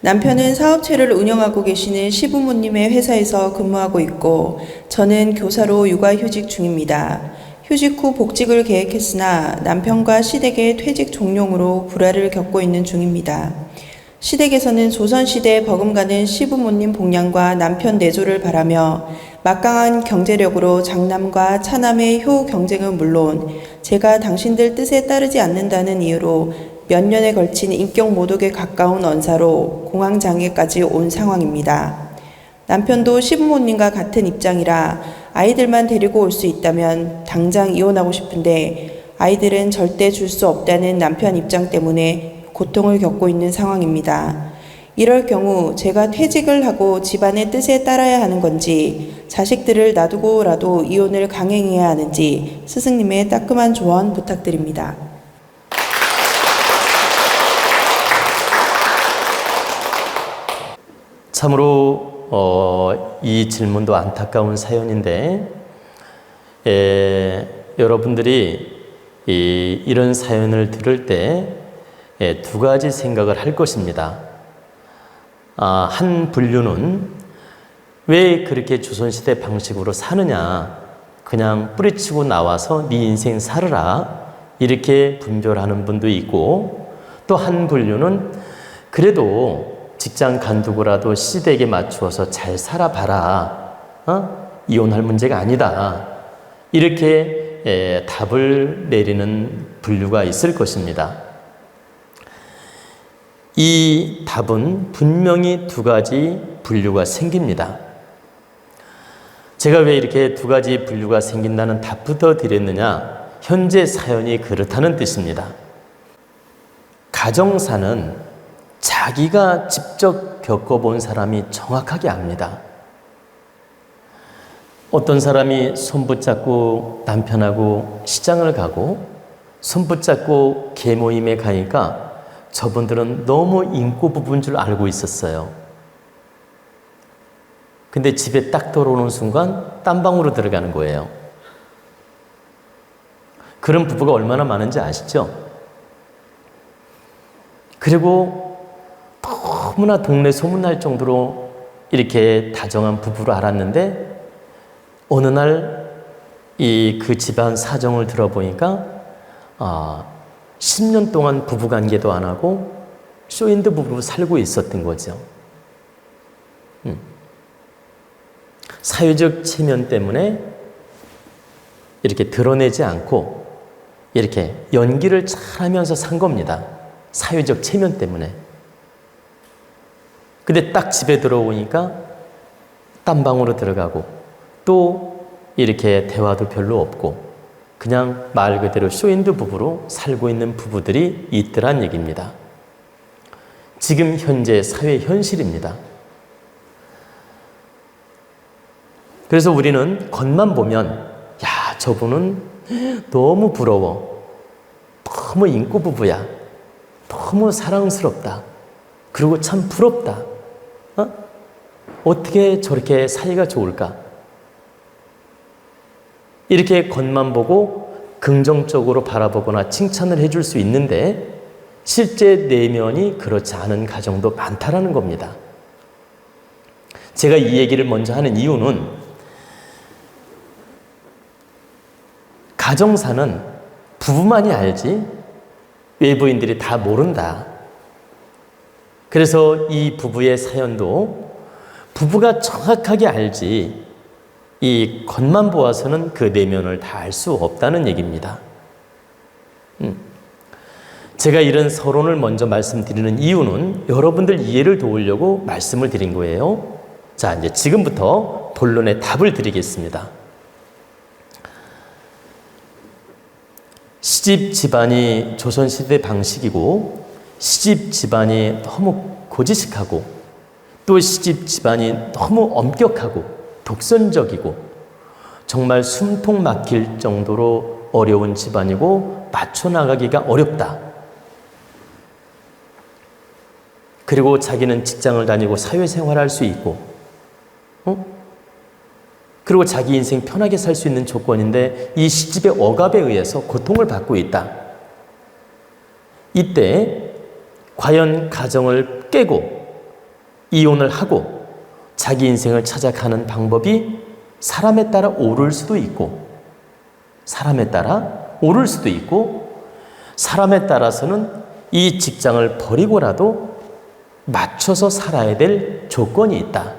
남편은 사업체를 운영하고 계시는 시부모님의 회사에서 근무하고 있고 저는 교사로 육아휴직 중입니다. 휴직 후 복직을 계획했으나 남편과 시댁의 퇴직 종용으로 불화를 겪고 있는 중입니다. 시댁에서는 조선시대에 버금가는 시부모님 복양과 남편 내조를 바라며 막강한 경제력으로 장남과 차남의 효 경쟁은 물론 제가 당신들 뜻에 따르지 않는다는 이유로 몇 년에 걸친 인격 모독에 가까운 언사로 공황장애까지 온 상황입니다. 남편도 시부모님과 같은 입장이라 아이들만 데리고 올 수 있다면 당장 이혼하고 싶은데 아이들은 절대 줄 수 없다는 남편 입장 때문에 고통을 겪고 있는 상황입니다. 이럴 경우 제가 퇴직을 하고 집안의 뜻에 따라야 하는 건지 자식들을 놔두고라도 이혼을 강행해야 하는지 스승님의 따끔한 조언 부탁드립니다. 참으로 이 질문도 안타까운 사연인데 여러분들이 이런 사연을 들을 때 두 가지 생각을 할 것입니다. 한 분류는 왜 그렇게 조선시대 방식으로 사느냐, 그냥 뿌리치고 나와서 네 인생 살아라, 이렇게 분별하는 분도 있고, 또 한 분류는 그래도 직장 간두고라도 시댁에 맞추어서 잘 살아봐라, 이혼할 문제가 아니다, 이렇게 답을 내리는 분류가 있을 것입니다. 이 답은 분명히 두 가지 분류가 생깁니다. 제가 왜 이렇게 두 가지 분류가 생긴다는 답부터 드렸느냐, 현재 사연이 그렇다는 뜻입니다. 가정사는 자기가 직접 겪어본 사람이 정확하게 압니다. 어떤 사람이 손 붙잡고 남편하고 시장을 가고 손 붙잡고 계모임에 가니까 저분들은 너무 인고 부부인 줄 알고 있었어요. 근데 집에 딱 들어오는 순간 딴방으로 들어가는 거예요. 그런 부부가 얼마나 많은지 아시죠? 그리고 너무나 동네 소문날 정도로 이렇게 다정한 부부로 알았는데 어느 날 그 집안 사정을 들어보니까 10년 동안 부부관계도 안 하고 쇼윈드 부부로 살고 있었던 거죠. 사회적 체면 때문에 이렇게 드러내지 않고 이렇게 연기를 잘하면서 산 겁니다. 사회적 체면 때문에. 근데 딱 집에 들어오니까 딴 방으로 들어가고 또 이렇게 대화도 별로 없고 그냥 말 그대로 쇼윈드 부부로 살고 있는 부부들이 있더란 얘기입니다. 지금 현재 사회 현실입니다. 그래서 우리는 겉만 보면 야, 저분은 너무 부러워, 너무 인고 부부야, 너무 사랑스럽다, 그리고 참 부럽다, 어떻게 저렇게 사이가 좋을까, 이렇게 겉만 보고 긍정적으로 바라보거나 칭찬을 해줄 수 있는데 실제 내면이 그렇지 않은 가정도 많다라는 겁니다. 제가 이 얘기를 먼저 하는 이유는 가정사는 부부만이 알지 외부인들이 다 모른다. 그래서 이 부부의 사연도 부부가 정확하게 알지 이 겉만 보아서는 그 내면을 다 알 수 없다는 얘기입니다. 제가 이런 서론을 먼저 말씀드리는 이유는 여러분들 이해를 도우려고 말씀을 드린 거예요. 자, 이제 지금부터 본론의 답을 드리겠습니다. 시집 집안이 조선시대 방식이고 시집 집안이 너무 고지식하고 또 시집 집안이 너무 엄격하고 독선적이고 정말 숨통 막힐 정도로 어려운 집안이고 맞춰나가기가 어렵다. 그리고 자기는 직장을 다니고 사회생활할 수 있고 그리고 자기 인생 편하게 살 수 있는 조건인데 이 시집의 억압에 의해서 고통을 받고 있다. 이때 과연 가정을 깨고 이혼을 하고 자기 인생을 찾아가는 방법이 사람에 따라 옳을 수도 있고, 사람에 따라 옳을 수도 있고, 사람에 따라서는 이 직장을 버리고라도 맞춰서 살아야 될 조건이 있다.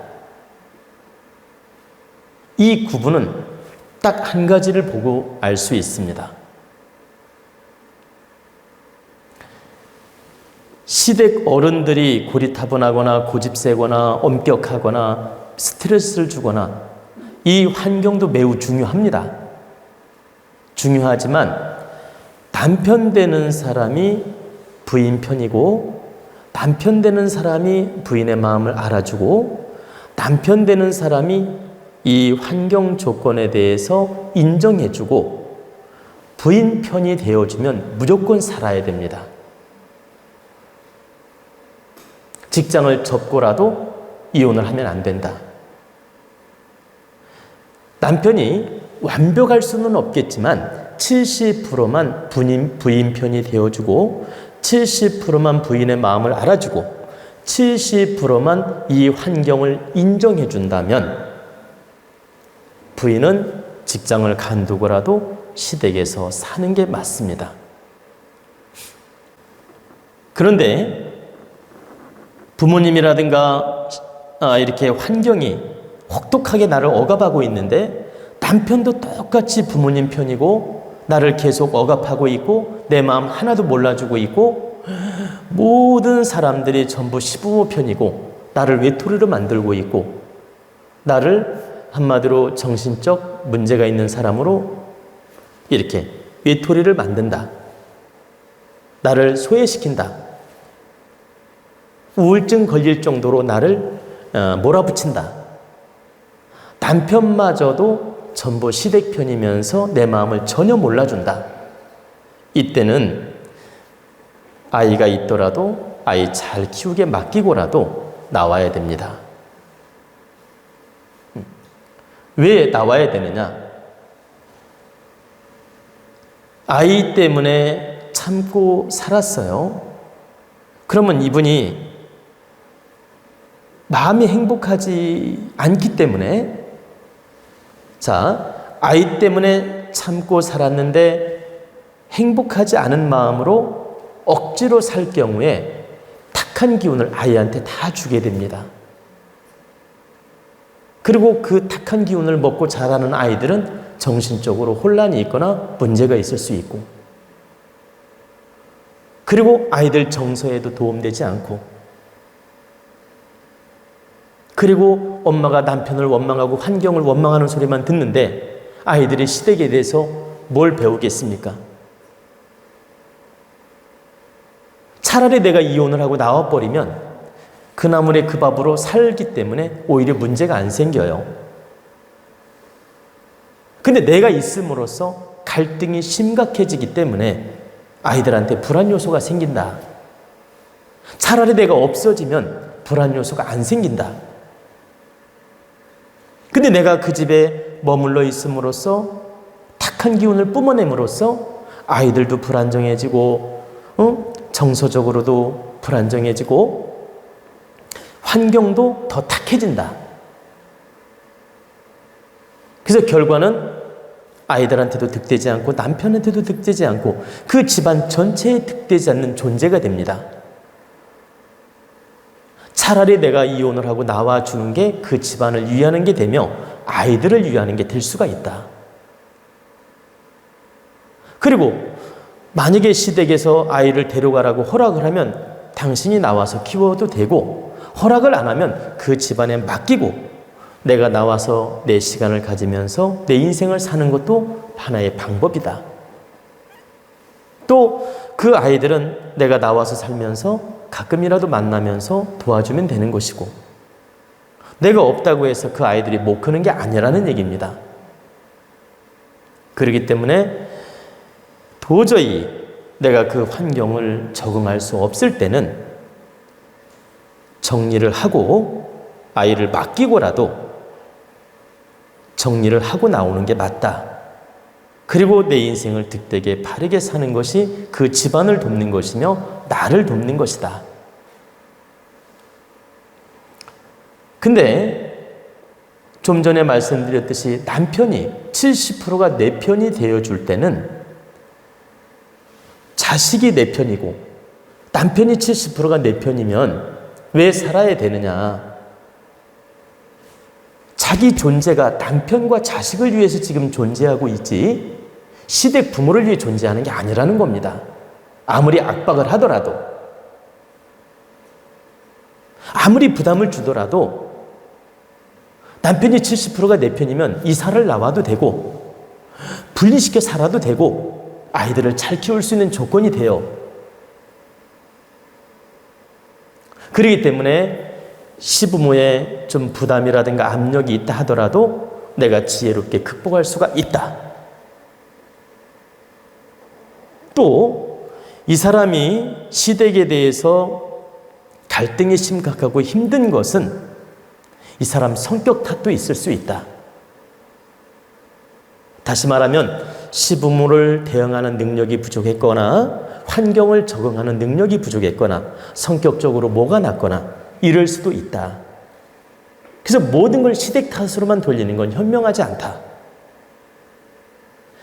이 구분은 딱 한 가지를 보고 알 수 있습니다. 시댁 어른들이 고리타분하거나 고집세거나 엄격하거나 스트레스를 주거나 이 환경도 매우 중요합니다. 중요하지만 남편 되는 사람이 부인 편이고, 남편 되는 사람이 부인의 마음을 알아주고, 남편 되는 사람이 이 환경 조건에 대해서 인정해주고 부인 편이 되어주면 무조건 살아야 됩니다. 직장을 접고라도 이혼을 하면 안 된다. 남편이 완벽할 수는 없겠지만 70%만 부인 편이 되어주고 70%만 부인의 마음을 알아주고 70%만 이 환경을 인정해 준다면 부인은 직장을 간두고라도 시댁에서 사는 게 맞습니다. 그런데 부모님이라든가 이렇게 환경이 혹독하게 나를 억압하고 있는데 남편도 똑같이 부모님 편이고 나를 계속 억압하고 있고 내 마음 하나도 몰라주고 있고 모든 사람들이 전부 시부모 편이고 나를 외톨이로 만들고 있고 나를 한마디로 정신적 문제가 있는 사람으로 이렇게 외톨이를 만든다. 나를 소외시킨다. 우울증 걸릴 정도로 나를 몰아붙인다. 남편마저도 전부 시댁 편이면서 내 마음을 전혀 몰라준다. 이때는 아이가 있더라도 아이 잘 키우게 맡기고라도 나와야 됩니다. 왜 나와야 되느냐? 아이 때문에 참고 살았어요. 그러면 이분이 마음이 행복하지 않기 때문에, 자, 아이 때문에 참고 살았는데 행복하지 않은 마음으로 억지로 살 경우에 탁한 기운을 아이한테 다 주게 됩니다. 그리고 그 탁한 기운을 먹고 자라는 아이들은 정신적으로 혼란이 있거나 문제가 있을 수 있고, 그리고 아이들 정서에도 도움되지 않고, 그리고 엄마가 남편을 원망하고 환경을 원망하는 소리만 듣는데 아이들이 시댁에 대해서 뭘 배우겠습니까? 차라리 내가 이혼을 하고 나와버리면 그 나물의 그 밥으로 살기 때문에 오히려 문제가 안 생겨요. 근데 내가 있음으로써 갈등이 심각해지기 때문에 아이들한테 불안 요소가 생긴다. 차라리 내가 없어지면 불안 요소가 안 생긴다. 근데 내가 그 집에 머물러 있음으로써 탁한 기운을 뿜어냄으로써 아이들도 불안정해지고 정서적으로도 불안정해지고 환경도 더 탁해진다. 그래서 결과는 아이들한테도 득되지 않고 남편한테도 득되지 않고 그 집안 전체에 득되지 않는 존재가 됩니다. 차라리 내가 이혼을 하고 나와주는 게 그 집안을 위하는 게 되며 아이들을 위하는 게 될 수가 있다. 그리고 만약에 시댁에서 아이를 데려가라고 허락을 하면 당신이 나와서 키워도 되고, 허락을 안 하면 그 집안에 맡기고 내가 나와서 내 시간을 가지면서 내 인생을 사는 것도 하나의 방법이다. 또 그 아이들은 내가 나와서 살면서 가끔이라도 만나면서 도와주면 되는 것이고, 내가 없다고 해서 그 아이들이 못 크는 게 아니라는 얘기입니다. 그렇기 때문에 도저히 내가 그 환경을 적응할 수 없을 때는 정리를 하고 아이를 맡기고라도 정리를 하고 나오는 게 맞다. 그리고 내 인생을 득되게 바르게 사는 것이 그 집안을 돕는 것이며 나를 돕는 것이다. 근데 좀 전에 말씀드렸듯이 남편이 70%가 내 편이 되어줄 때는 자식이 내 편이고 남편이 70%가 내 편이면 왜 살아야 되느냐? 자기 존재가 남편과 자식을 위해서 지금 존재하고 있지 시댁 부모를 위해 존재하는 게 아니라는 겁니다. 아무리 압박을 하더라도, 아무리 부담을 주더라도 남편이 70%가 내 편이면 이사를 나와도 되고 분리시켜 살아도 되고 아이들을 잘 키울 수 있는 조건이 돼요. 그렇기 때문에 시부모의 좀 부담이라든가 압력이 있다 하더라도 내가 지혜롭게 극복할 수가 있다. 또 이 사람이 시댁에 대해서 갈등이 심각하고 힘든 것은 이 사람 성격 탓도 있을 수 있다. 다시 말하면 시부모를 대응하는 능력이 부족했거나 환경을 적응하는 능력이 부족했거나 성격적으로 뭐가 났거나 이럴 수도 있다. 그래서 모든 걸 시댁 탓으로만 돌리는 건 현명하지 않다.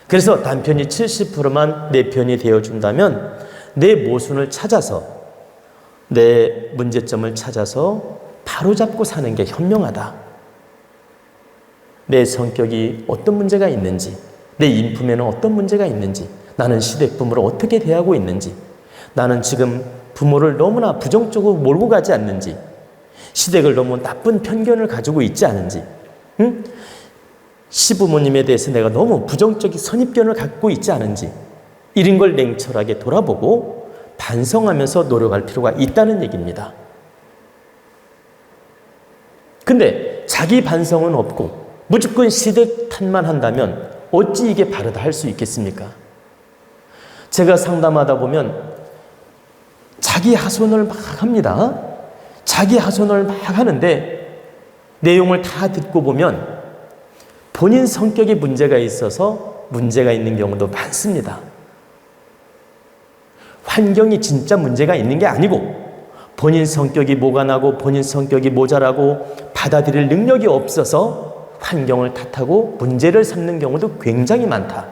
그래서 남편이 70%만 내 편이 되어준다면 내 모순을 찾아서 내 문제점을 찾아서 바로잡고 사는 게 현명하다. 내 성격이 어떤 문제가 있는지, 내 인품에는 어떤 문제가 있는지, 나는 시댁 부모를 어떻게 대하고 있는지, 나는 지금 부모를 너무나 부정적으로 몰고 가지 않는지, 시댁을 너무 나쁜 편견을 가지고 있지 않은지, 시부모님에 대해서 내가 너무 부정적인 선입견을 갖고 있지 않은지 이런 걸 냉철하게 돌아보고 반성하면서 노력할 필요가 있다는 얘기입니다. 근데 자기 반성은 없고 무조건 시댁 탓만 한다면 어찌 이게 바르다 할 수 있겠습니까? 제가 상담하다 보면 자기 하소연을 막 합니다. 자기 하소연을 막 하는데 내용을 다 듣고 보면 본인 성격에 문제가 있어서 문제가 있는 경우도 많습니다. 환경이 진짜 문제가 있는 게 아니고 본인 성격이 뭐가 나고 본인 성격이 모자라고 받아들일 능력이 없어서 환경을 탓하고 문제를 삼는 경우도 굉장히 많다.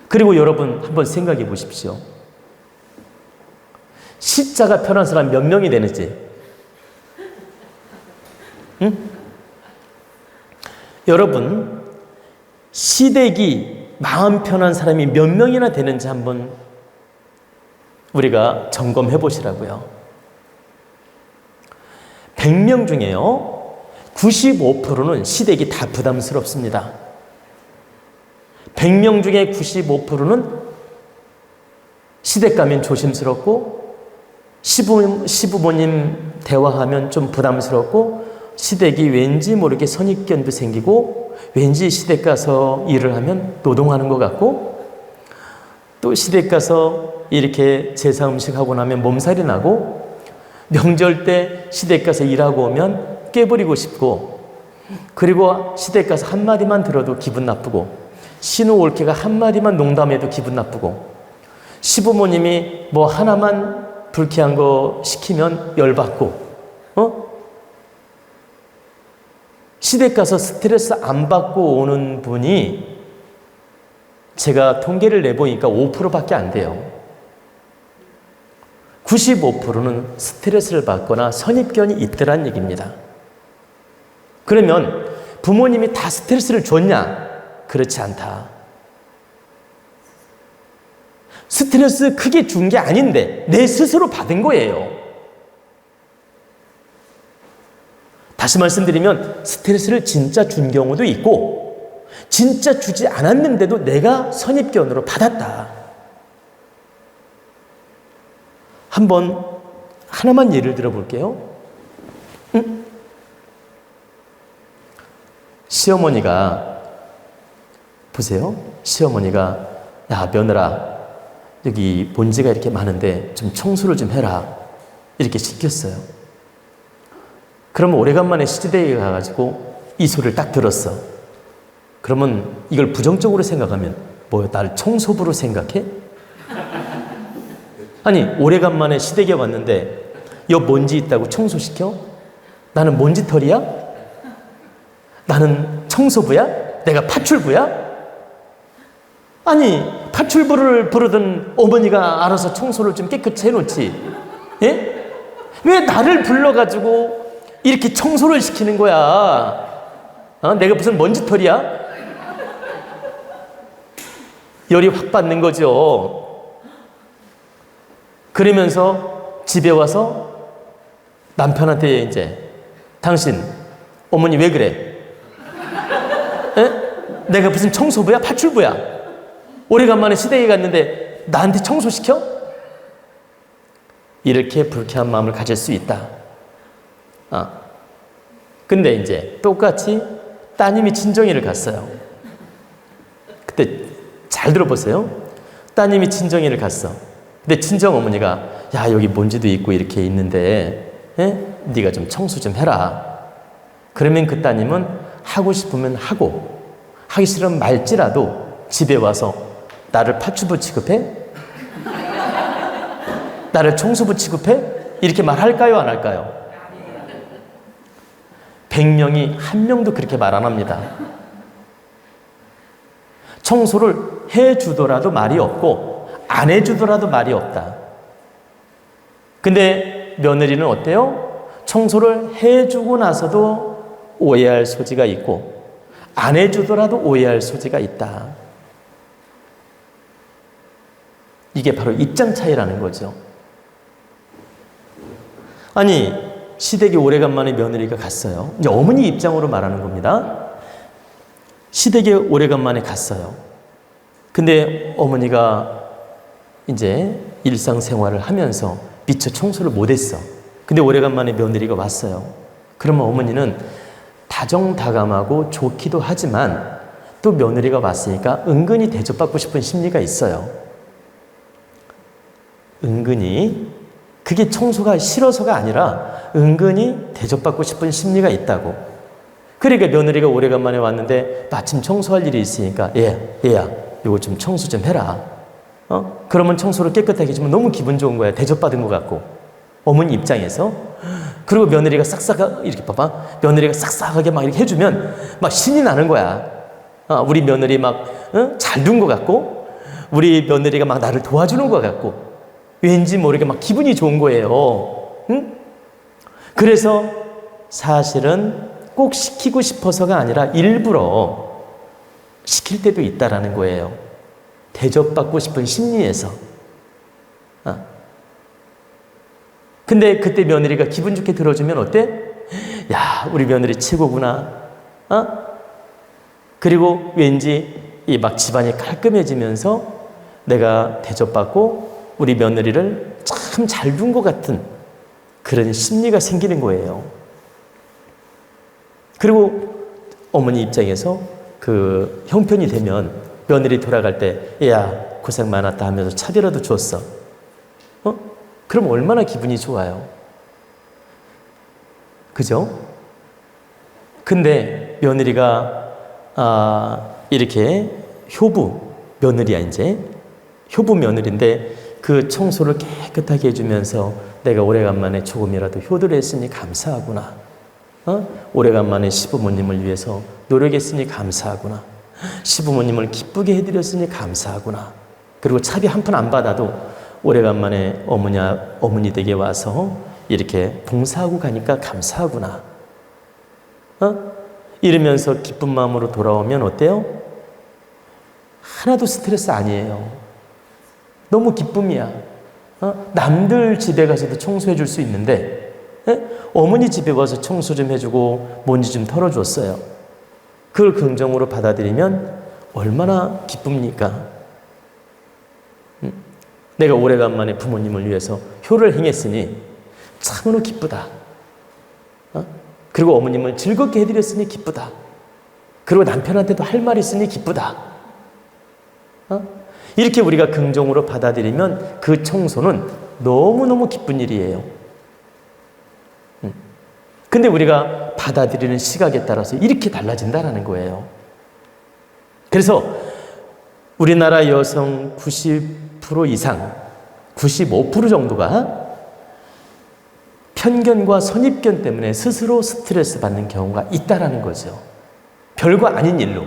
그리고 여러분 한번 생각해 보십시오. 시자가 편한 사람 몇 명이 되는지. 응? 여러분 시댁이 마음 편한 사람이 몇 명이나 되는지 한번 우리가 점검해 보시라고요. 100명 중에요 95%는 시댁이 다 부담스럽습니다. 100명 중에 95%는 시댁 가면 조심스럽고 시부모님 대화하면 좀 부담스럽고 시댁이 왠지 모르게 선입견도 생기고 왠지 시댁 가서 일을 하면 노동하는 것 같고 또 시댁 가서 이렇게 제사 음식 하고 나면 몸살이 나고 명절 때 시댁 가서 일하고 오면 깨버리고 싶고 그리고 시댁 가서 한마디만 들어도 기분 나쁘고 신우 올케가 한마디만 농담해도 기분 나쁘고 시부모님이 뭐 하나만 불쾌한 거 시키면 열받고 시댁 가서 스트레스 안 받고 오는 분이 제가 통계를 내보니까 5%밖에 안 돼요. 95%는 스트레스를 받거나 선입견이 있더란 얘기입니다. 그러면 부모님이 다 스트레스를 줬냐? 그렇지 않다. 스트레스 크게 준 게 아닌데 내 스스로 받은 거예요. 다시 말씀드리면 스트레스를 진짜 준 경우도 있고 진짜 주지 않았는데도 내가 선입견으로 받았다. 한번 하나만 예를 들어 볼게요. 시어머니가 보세요. 시어머니가 야 며느라 여기 먼지가 이렇게 많은데 좀 청소를 좀 해라 이렇게 시켰어요. 그러면 오래간만에 시댁에 가가지고 이 소리를 딱 들었어. 그러면 이걸 부정적으로 생각하면 뭐야 나를 청소부로 생각해? 아니 오래간만에 시댁에 왔는데 옆 먼지 있다고 청소시켜? 나는 먼지털이야? 나는 청소부야? 내가 파출부야? 아니, 파출부를 부르던 어머니가 알아서 청소를 좀 깨끗이 해놓지. 예? 왜 나를 불러가지고 이렇게 청소를 시키는 거야? 내가 무슨 먼지털이야? 열이 확 받는 거죠. 그러면서 집에 와서 남편한테 이제 당신 어머니 왜 그래? 에? 내가 무슨 청소부야? 파출부야? 오래간만에 시댁에 갔는데 나한테 청소시켜? 이렇게 불쾌한 마음을 가질 수 있다. 근데 이제 똑같이 따님이 친정일을 갔어요. 그때 잘 들어보세요. 따님이 친정일을 갔어. 근데 친정 어머니가 야, 여기 먼지도 있고 이렇게 있는데 네가 좀 청소 좀 해라. 그러면 그 따님은 하고 싶으면 하고 하기 싫으면 말지라도 집에 와서 나를 파출부 취급해? 나를 청소부 취급해? 이렇게 말할까요? 안 할까요? 100명이 1명도 그렇게 말 안 합니다. 청소를 해주더라도 말이 없고 안 해주더라도 말이 없다. 근데 며느리는 어때요? 청소를 해주고 나서도 오해할 소지가 있고 안 해주더라도 오해할 소지가 있다. 이게 바로 입장 차이라는 거죠. 아니, 시댁에 오래간만에 며느리가 갔어요. 이제 어머니 입장으로 말하는 겁니다. 시댁에 오래간만에 갔어요. 근데 어머니가 이제 일상생활을 하면서 미처 청소를 못했어. 근데 오래간만에 며느리가 왔어요. 그러면 어머니는 다정다감하고 좋기도 하지만 또 며느리가 왔으니까 은근히 대접받고 싶은 심리가 있어요. 은근히. 그게 청소가 싫어서가 아니라 은근히 대접받고 싶은 심리가 있다고. 그러니까 며느리가 오래간만에 왔는데 마침 청소할 일이 있으니까 얘야 이거 좀 청소 좀 해라. 그러면 청소를 깨끗하게 해주면 너무 기분 좋은 거야. 대접받은 것 같고. 어머니 입장에서. 그리고 며느리가 싹싹 이렇게 봐봐. 며느리가 싹싹하게 막 이렇게 해주면 막 신이 나는 거야. 우리 며느리 막 잘 둔 것 같고 우리 며느리가 막 나를 도와주는 것 같고 왠지 모르게 막 기분이 좋은 거예요. 응? 그래서 사실은 꼭 시키고 싶어서가 아니라 일부러 시킬 때도 있다라는 거예요. 대접받고 싶은 심리에서. 근데 그때 며느리가 기분 좋게 들어주면 어때? 야, 우리 며느리 최고구나. 그리고 왠지 이 막 집안이 깔끔해지면서 내가 대접받고 우리 며느리를 참 잘 둔 것 같은 그런 심리가 생기는 거예요. 그리고 어머니 입장에서 그 형편이 되면 며느리 돌아갈 때 야, 고생 많았다 하면서 차비라도 줬어. 그럼 얼마나 기분이 좋아요. 그죠? 근데 며느리가 이렇게 효부 며느리야 이제. 효부 며느리인데 그 청소를 깨끗하게 해주면서 내가 오래간만에 조금이라도 효도를 했으니 감사하구나. 오래간만에 시부모님을 위해서 노력했으니 감사하구나. 시부모님을 기쁘게 해드렸으니 감사하구나. 그리고 차비 한 푼 안 받아도 오래간만에 어머니 댁에 와서 이렇게 봉사하고 가니까 감사하구나. 이러면서 기쁜 마음으로 돌아오면 어때요? 하나도 스트레스 아니에요. 너무 기쁨이야. 남들 집에 가서도 청소해 줄 수 있는데 어머니 집에 와서 청소 좀 해주고 먼지 좀 털어줬어요. 그걸 긍정으로 받아들이면 얼마나 기쁩니까? 내가 오래간만에 부모님을 위해서 효를 행했으니 참으로 기쁘다. 그리고 어머님을 즐겁게 해드렸으니 기쁘다. 그리고 남편한테도 할 말 있으니 기쁘다. 이렇게 우리가 긍정으로 받아들이면 그 청소는 너무너무 기쁜 일이에요. 근데 우리가 받아들이는 시각에 따라서 이렇게 달라진다는 거예요. 그래서 우리나라 여성 90% 이상, 95% 정도가 편견과 선입견 때문에 스스로 스트레스 받는 경우가 있다라는 거죠. 별거 아닌 일로.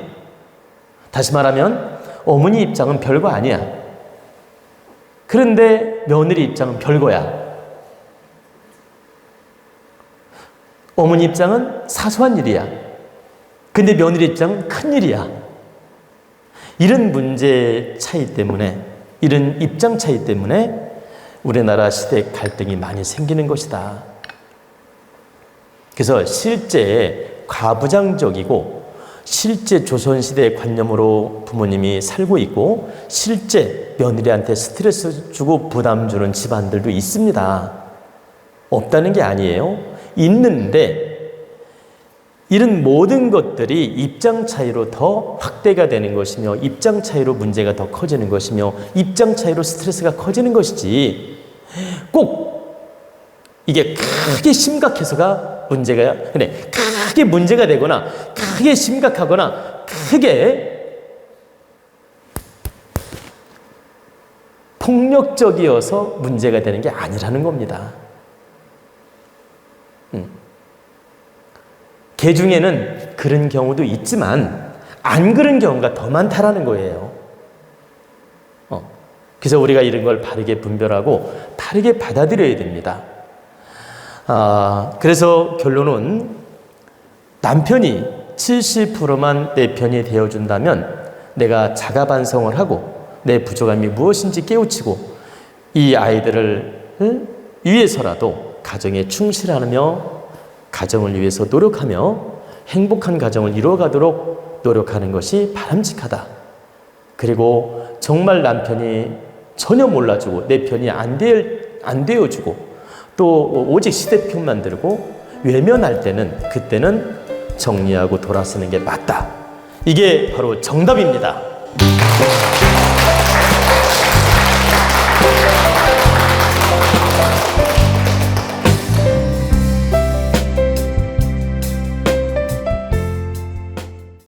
다시 말하면 어머니 입장은 별거 아니야. 그런데 며느리 입장은 별거야. 어머니 입장은 사소한 일이야. 근데 며느리 입장은 큰 일이야. 이런 문제 차이 때문에, 이런 입장 차이 때문에 우리나라 시대 갈등이 많이 생기는 것이다. 그래서 실제 과부장적이고 실제 조선시대의 관념으로 부모님이 살고 있고 실제 며느리한테 스트레스 주고 부담 주는 집안들도 있습니다. 없다는 게 아니에요. 있는데 이런 모든 것들이 입장 차이로 더 확대가 되는 것이며 입장 차이로 문제가 더 커지는 것이며 입장 차이로 스트레스가 커지는 것이지 꼭 이게 크게 심각해서가 문제가 그래 크게 문제가 되거나 크게 심각하거나 크게 폭력적이어서 문제가 되는 게 아니라는 겁니다. 개 중에는 그런 경우도 있지만 안 그런 경우가 더 많다라는 거예요. 그래서 우리가 이런 걸 바르게 분별하고 바르게 받아들여야 됩니다. 그래서 결론은 남편이 70%만 내 편이 되어준다면 내가 자가 반성을 하고 내 부족함이 무엇인지 깨우치고 이 아이들을 위해서라도 가정에 충실하며 가정을 위해서 노력하며 행복한 가정을 이루어가도록 노력하는 것이 바람직하다. 그리고 정말 남편이 전혀 몰라주고 내 편이 안 되어주고 또 오직 시대편만 들고 외면할 때는 그때는 정리하고 돌아서는 게 맞다. 이게 바로 정답입니다.